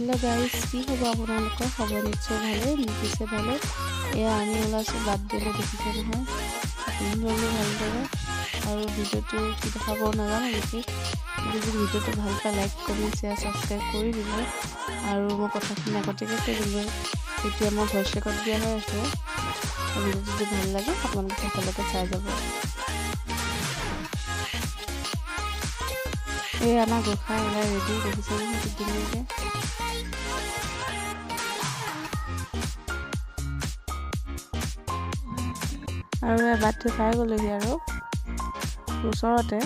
hello guys কি খবৰ আপোনালোকৰ খবৰ নিশ্চয় ভালে নিশ্চয় ভালে এয়া আমি ওলাইছো বাৰ্থডেলে দেখিছে নহয় আপোনালোকে ভালদৰে আৰু ভিডিওটো কি দেখাব নাজানো নেকি যদি ভিডিওটো ভাল পায় লাইক কমেন্ট শেয়াৰ সাবস্ক্ৰাইব কৰি দিব আৰু মই কথাখিনি আগতীয়াকৈ কৈ দিব এতিয়া মই ভইচ ৰেকৰ্ড দিয়া হৈ আছে ভিডিওটো যদি ভাল লাগে আপোনালোকে সকলোকে চাই যাব এই আমাৰ গোখাই ওলাই ৰেডি দেখিছে নহয় ধুনীয়াকৈ আৰু বাটটো পাই গ'লোহি আৰু ওচৰতে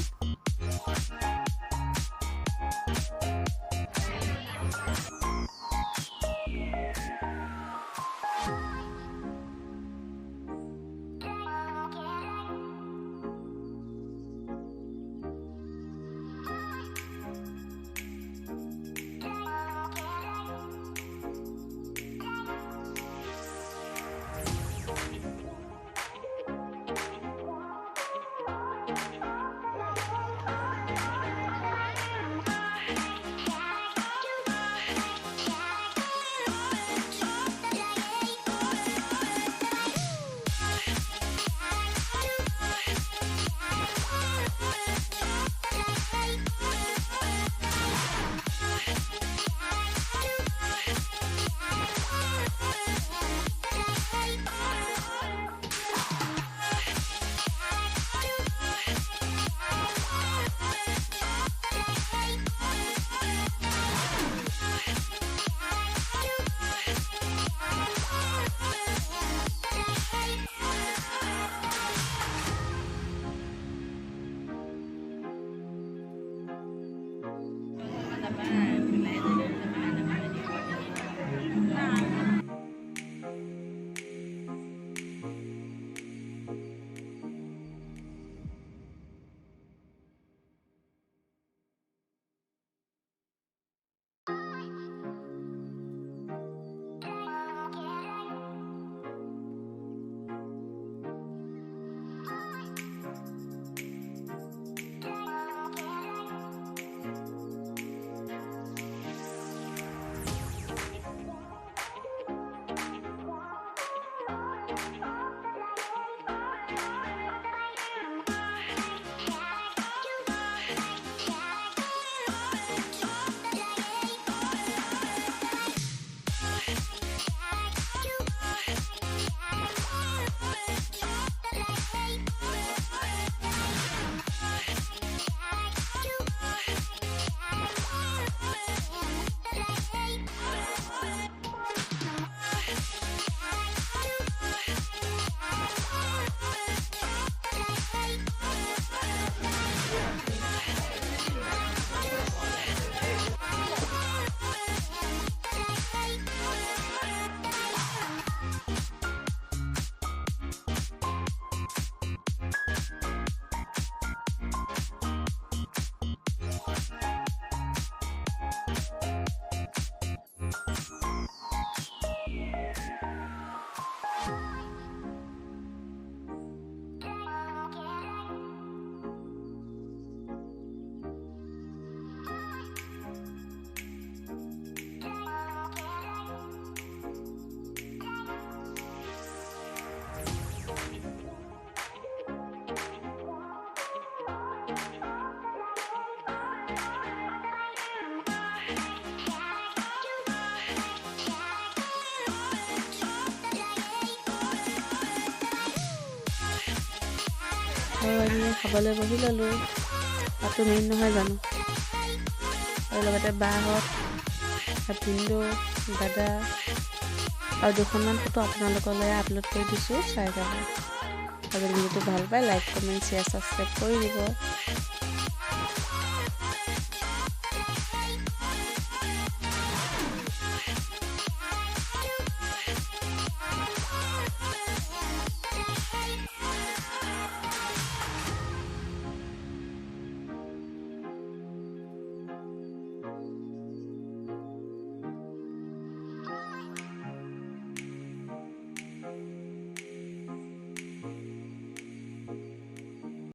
আমি খাবলৈ বহি ল'লোঁ তাতো মেইন নহয় জানো আৰু লগতে বাহঁত ভিনদেউ দাদা আৰু দুখনমান ফটো আপোনালোকলৈ আপলোড কৰি দিছোঁ চাই যাব আৰু ভিডিওটো ভাল পায় লাইক কমেণ্ট শ্বেয়াৰ ছাবস্ক্ৰাইব কৰি দিব